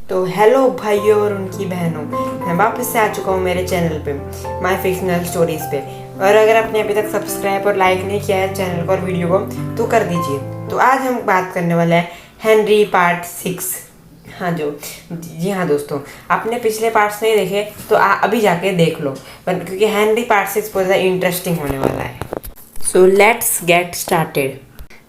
तो हेलो भाइयों और उनकी बहनों, मैं वापस से आ चुका हूँ मेरे चैनल पे माय फिक्शनल स्टोरीज़ पे। और अगर आपने अभी तक सब्सक्राइब और लाइक नहीं किया है चैनल को और वीडियो को तो कर दीजिए। तो आज हम बात करने वाले हैं हेनरी पार्ट 6। हाँ जी हाँ दोस्तों, आपने पिछले पार्ट्स नहीं देखे तो अभी जाके देख लो, क्योंकि हेनरी पार्ट 6 बहुत ज़्यादा इंटरेस्टिंग होने वाला है। So let's get started.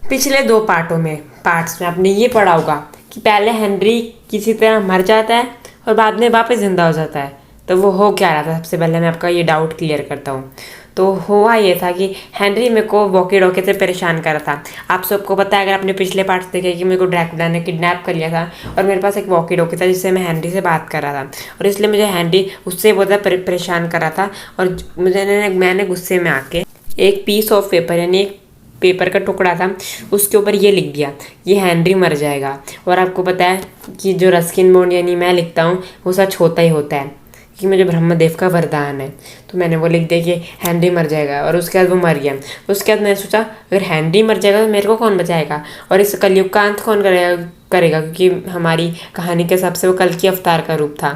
पिछले दो पार्ट्स में आपने ये पढ़ा होगा कि पहले हेनरी किसी तरह मर जाता है और बाद में वापस जिंदा हो जाता है। तो वो हो क्या रहा था, सबसे पहले मैं आपका ये डाउट क्लियर करता हूँ। तो हुआ ये था कि हेनरी मेरे को वॉकी डॉकी से परेशान कर रहा था। आप सबको पता है, अगर आपने पिछले पार्ट्स देखे, कि मेरे को ड्रैकुला ने किडनैप कर लिया था और मेरे पास एक वॉकी डॉकी था जिससे मैं हेनरी से बात कर रहा था, और इसलिए मुझे हेनरी उससे बहुत ज़्यादा परेशान कर रहा था। और मैंने गुस्से में आके एक पीस ऑफ पेपर, यानी एक पेपर का टुकड़ा था, उसके ऊपर ये लिख दिया ये हेनरी मर जाएगा। और आपको पता है कि जो रस्किन बॉन्ड यानी मैं लिखता हूँ वो सच होता ही होता है, क्योंकि मुझे ब्रह्मदेव का वरदान है। तो मैंने वो लिख दिया कि हेनरी मर जाएगा, और उसके बाद वो मर गया। उसके बाद मैंने सोचा अगर हेनरी मर जाएगा तो मेरे को कौन बचाएगा, और इस कलयुग का अंत कौन करेगा, क्योंकि हमारी कहानी के हिसाब से वो कल की अवतार का रूप था।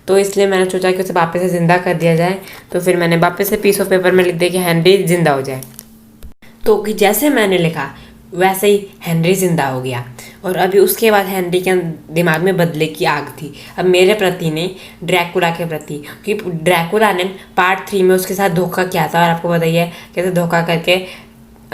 तो इसलिए मैंने सोचा कि उसे वापस से ज़िंदा कर दिया जाए। तो फिर मैंने वापस से पीस ऑफ पेपर में लिख दिया कि हेनरी ज़िंदा हो जाए। तो कि जैसे मैंने लिखा वैसे ही हेनरी जिंदा हो गया। और अभी उसके बाद हेनरी के दिमाग में बदले की आग थी, अब मेरे प्रति नहीं, ड्रैकुला के प्रति। क्योंकि ड्रैकुला ने पार्ट 3 में उसके साथ धोखा किया था, और आपको बताइए कैसे धोखा करके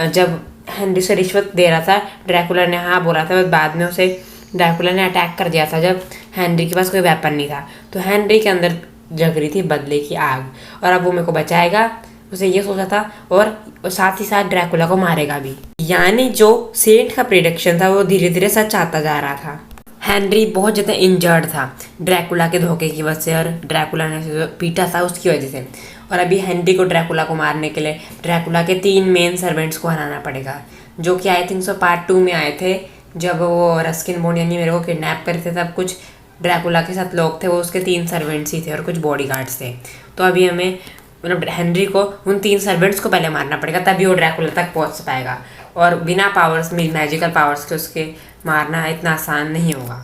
जब हेनरी से रिश्वत दे रहा था, ड्रैकुला ने हाँ बोला था, बाद में उसे ड्रैकुला ने अटैक कर दिया था जब हेनरी के पास कोई वेपन नहीं था। तो हेनरी के अंदर जग रही थी बदले की आग, और अब वो मेरे को बचाएगा, उसे ये सोचा था, और साथ ही साथ ड्रैकुला को मारेगा भी। यानी जो सेंट का प्रेडिक्शन था वो धीरे धीरे सच आता जा रहा था। हेनरी बहुत ज़्यादा इंजर्ड था ड्रैकुला के धोखे की वजह से, और ड्रैकुला ने जो पीटा था उसकी वजह से। और अभी हेनरी को ड्रैकुला को मारने के लिए ड्रैकुला के 3 मेन सर्वेंट्स को हराना पड़ेगा, जो कि आई थिंक सो पार्ट 2 में आए थे, जब वो रस्किन बॉन्ड यानी मेरे को किडनैप करे थे। तब कुछ ड्रैकुला के साथ लोग थे, वो उसके 3 सर्वेंट्स ही थे और कुछ बॉडीगार्ड्स थे। तो अभी हमें मतलब हेनरी को उन 3 सर्वेंट्स को पहले मारना पड़ेगा, तभी वो ड्रैकुला तक पहुंच पाएगा। और बिना पावर्स में, मैजिकल पावर्स के उसके मारना इतना आसान नहीं होगा।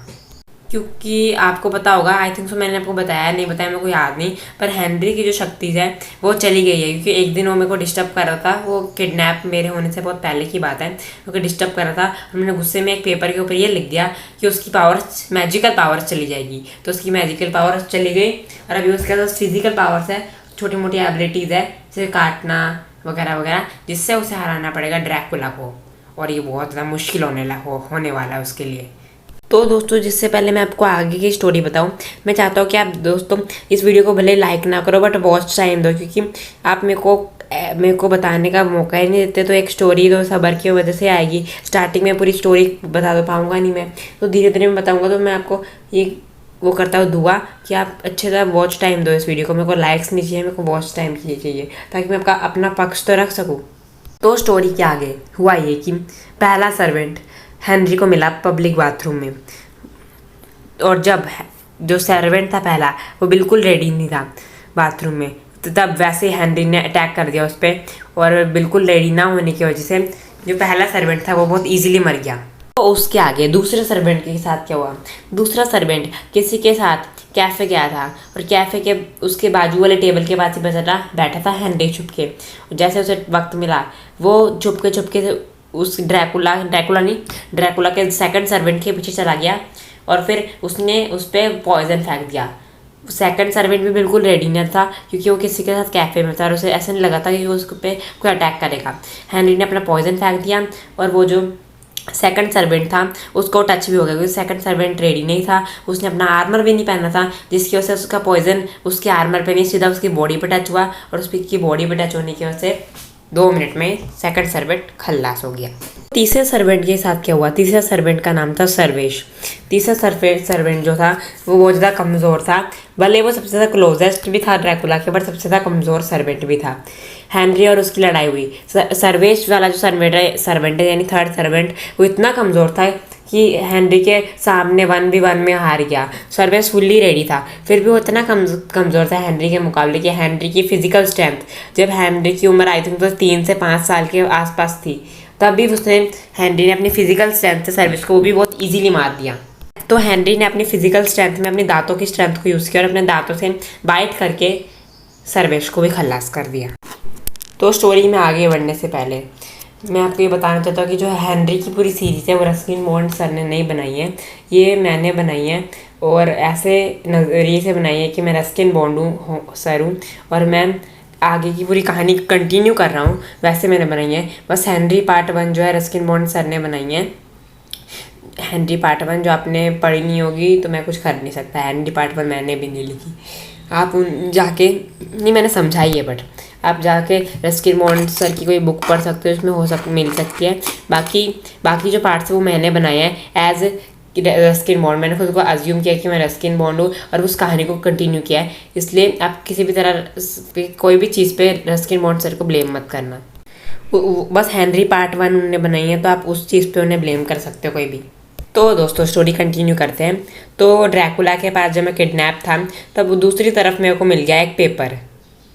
क्योंकि आपको पता होगा, आई थिंक सो मैंने आपको बताया नहीं बताया मेरे को याद नहीं, पर हेनरी की जो शक्ति है वो चली गई है। क्योंकि एक दिन वो मेरे को डिस्टर्ब कर रहा था, वो किडनैप मेरे होने से बहुत पहले की बात है, वो डिस्टर्ब कर रहा था, और मैंने गुस्से में एक पेपर के ऊपर ये लिख दिया कि उसकी पावर्स, मैजिकल पावर्स चली जाएगी। तो उसकी मैजिकल पावर्स चली गई, और अभी उसके पास फिजिकल पावर्स है, छोटी मोटी एबिलिटीज़ है, जैसे काटना वगैरह वगैरह, जिससे उसे हराना पड़ेगा ड्रैकुला को। और ये बहुत ज़्यादा मुश्किल होने वाला है उसके लिए। तो दोस्तों, जिससे पहले मैं आपको आगे की स्टोरी बताऊं, मैं चाहता हूँ कि आप दोस्तों इस वीडियो को भले लाइक ना करो, बट वॉच टाइम दो, क्योंकि आप मेरे को बताने का मौका ही नहीं देते। तो एक स्टोरी तो सब्र की वजह से आएगी, स्टार्टिंग में पूरी स्टोरी बता दो पाऊँगा नहीं मैं, तो धीरे धीरे मैं बताऊँगा। तो मैं आपको ये वो करता हूँ दुआ कि आप अच्छे तरह वॉच टाइम दो इस वीडियो को। मेरे को लाइक्स नहीं चाहिए, मेरे को वॉच टाइम चाहिए, ताकि मैं अपना पक्ष तो रख सकूँ। तो स्टोरी के आगे हुआ ये कि पहला सर्वेंट हेनरी को मिला पब्लिक बाथरूम में, और जब जो सर्वेंट था पहला वो बिल्कुल रेडी नहीं था बाथरूम में, तो तब वैसे हेनरी ने अटैक कर दिया उस पर, और बिल्कुल रेडी ना होने की वजह से जो पहला सर्वेंट था वो बहुत ईजिली मर गया। तो उसके आगे दूसरे सर्वेंट के साथ क्या हुआ, दूसरा सर्वेंट किसी के साथ कैफ़े गया था, और कैफ़े के उसके बाजू वाले टेबल के पास ही बैठा था हेनरी छुप के। जैसे उसे वक्त मिला वो छुपके से उस ड्रैकुला के सेकंड सर्वेंट के पीछे चला गया, और फिर उसने उस पर पॉइजन फेंक दिया। सेकंड सर्वेंट भी बिल्कुल रेडी नहीं था, क्योंकि वो किसी के साथ कैफ़े में था और उसे ऐसा नहीं लगा था कि वो उस पर कोई अटैक करेगा। हेनरी ने अपना पॉइजन फेंक दिया, और वो जो सेकंड सर्वेंट था उसको टच भी हो गया, क्योंकि सेकंड सर्वेंट रेडी नहीं था, उसने अपना आर्मर भी नहीं पहना था, जिसकी वजह से उसका पॉइजन उसके आर्मर पे नहीं, सीधा उसकी बॉडी पे टच हुआ, और उसकी बॉडी पे टच होने की वजह से 2 मिनट में सेकंड सर्वेंट खल्लास हो गया। तीसरे सर्वेंट के साथ क्या हुआ, तीसरे सर्वेंट का नाम था सर्वेश। तीसरा सर्वेंट जो था वो बहुत ज़्यादा कमज़ोर था, भले वो सबसे ज़्यादा क्लोजेस्ट भी था ड्रैकुला के, बट सबसे ज़्यादा कमज़ोर सर्वेंट भी था। हेनरी और उसकी लड़ाई हुई, सर्वेश वाला जो सर्वेंट है यानी थर्ड सर्वेंट, वो इतना कमज़ोर था कि हेनरी के सामने 1v1 में हार गया। सर्वेश फुल्ली रेडी था, फिर भी वो इतना कमज़ोर था हेनरी के मुकाबले, कि हेनरी की फिजिकल स्ट्रेंथ, जब हेनरी की उम्र आई थिंक तो 3 से 5 साल के आसपास थी, तब भी हेनरी ने अपनी फिजिकल स्ट्रेंथ से सर्वेश को वो भी बहुत ईजीली मार दिया। तो हेनरी ने अपनी फिजिकल स्ट्रेंथ में अपने दांतों की स्ट्रेंथ को यूज़ किया और अपने दांतों से बाइट करके सर्वेश को भी खल्लास कर दिया। तो स्टोरी में आगे बढ़ने से पहले मैं आपको ये बताना चाहता हूँ कि जो हेनरी की पूरी सीरीज़ है वो रस्किन बॉन्ड सर ने नहीं बनाई है, ये मैंने बनाई है और ऐसे नज़रिए से बनाई है कि मैं रस्किन बॉन्ड सर हूँ और मैं आगे की पूरी कहानी कंटिन्यू कर रहा हूँ, वैसे मैंने बनाई है। बस हेनरी पार्ट 1 जो है रस्किन बॉन्ड सर ने बनाई है। हेनरी पार्ट 1 जो आपने पढ़ी नहीं होगी तो मैं कुछ कर नहीं सकता, हेनरी पार्ट 1 मैंने भी नहीं लिखी। आप उन जाके नहीं, मैंने समझाई है बट आप जाके रस्किन बॉन्ड सर की कोई बुक पढ़ सकते हो, उसमें मिल सकती है। बाकी जो पार्ट्स है वो मैंने बनाए हैं एज रस्किन बॉन्ड। मैंने खुद को अज्यूम किया कि मैं रस्किन बॉन्ड हूँ और उस कहानी को कंटिन्यू किया है, इसलिए आप किसी भी तरह कोई भी चीज़ पे रस्किन बॉन्ड सर को ब्लेम मत करना। बस हेनरी पार्ट 1 उन्होंने बनाई है तो आप उस चीज़ पे उन्हें ब्लेम कर सकते हो कोई भी। तो दोस्तों स्टोरी कंटिन्यू करते हैं। तो ड्रैकुला के पास जब मैं किडनैप था तब दूसरी तरफ मेरे को मिल गया एक पेपर।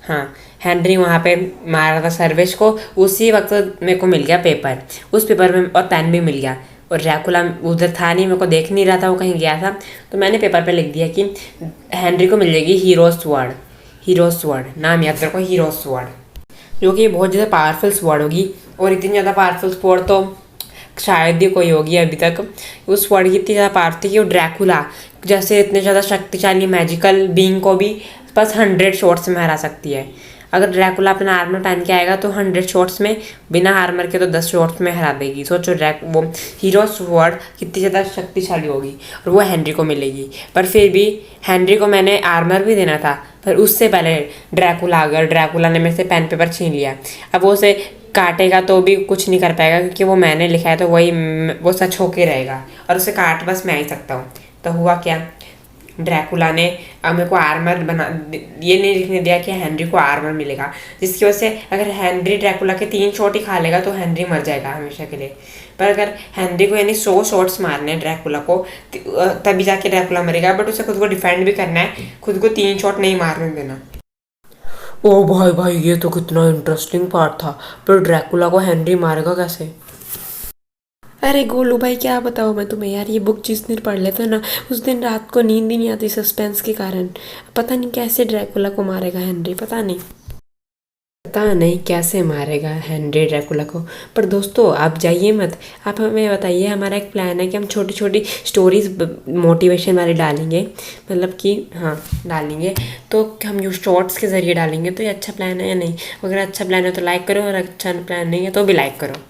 हाँ, हेनरी वहाँ पे मारा था सर्वेश को, उसी वक्त मेरे को मिल गया पेपर। उस पेपर में और पेन भी मिल गया और ड्रैकुला उधर था नहीं, मेरे को देख नहीं रहा था, वो कहीं गया था। तो मैंने पेपर पे लिख दिया कि हेनरी को मिल जाएगी हीरो स्वॉर्ड, नाम याद रखो, हीरो स्वॉर्ड, जो कि बहुत ज़्यादा पावरफुल स्वॉर्ड होगी। और इतनी ज़्यादा पावरफुल स्वॉर्ड तो शायद ही कोई होगी अभी तक। उस स्वॉर्ड की इतनी ज़्यादा पावर थी कि वो ड्रैकुला जैसे इतने ज़्यादा शक्तिशाली मैजिकल बीइंग को भी बस 100 शॉट्स में हरा सकती है। अगर ड्रैकुला अपना आर्मर पहन के आएगा तो 100 शॉट्स में, बिना आर्मर के तो 10 शॉट्स में हरा देगी। सोचो वो हीरो स्वॉर्ड कितनी ज़्यादा शक्तिशाली होगी और वो हेनरी को मिलेगी। पर फिर भी हेनरी को मैंने आर्मर भी देना था, पर उससे पहले ड्रैकुला ने मेरे से पेन पेपर छीन लिया। अब वो उसे काटेगा तो भी कुछ नहीं कर पाएगा क्योंकि वो मैंने लिखा है, तो वो सच होके रहेगा और उसे काट बस मैं ही सकता हूँ। तो हुआ क्या, ड्रैकुला ने मेरे को आर्मर ये नहीं लिखने दिया कि हेनरी को आर्मर मिलेगा, जिसकी वजह से अगर हेनरी ड्रैकुला के 3 शॉट ही खा लेगा तो हेनरी मर जाएगा हमेशा के लिए। पर अगर हेनरी को यानी 100 शॉट्स मारने हैं ड्रैकुला को तभी जाके ड्रैकुला मरेगा, बट उसे खुद को डिफेंड भी करना है, खुद को 3 शॉट नहीं मारने देना। ओ भाई ये तो कितना इंटरेस्टिंग पार्ट था, पर ड्रैकुला को हेनरी मारेगा कैसे? अरे गोलू भाई क्या बताओ मैं तुम्हें यार, ये बुक जिस दिन पढ़ लेते ना उस दिन रात को नींद ही नहीं आती सस्पेंस के कारण। पता नहीं कैसे ड्रैकुला को मारेगा हेनरी, पता नहीं कैसे मारेगा हेनरी ड्रैकुला को। पर दोस्तों आप जाइए मत, आप हमें बताइए, हमारा एक प्लान है कि हम छोटी छोटी स्टोरीज मोटिवेशन वाली डालेंगे, मतलब कि हाँ डालेंगे, तो हम जो शॉर्ट्स के ज़रिए डालेंगे। तो ये अच्छा प्लान है या नहीं? अगर अच्छा प्लान है तो लाइक करो और अच्छा प्लान नहीं है तो भी लाइक करो।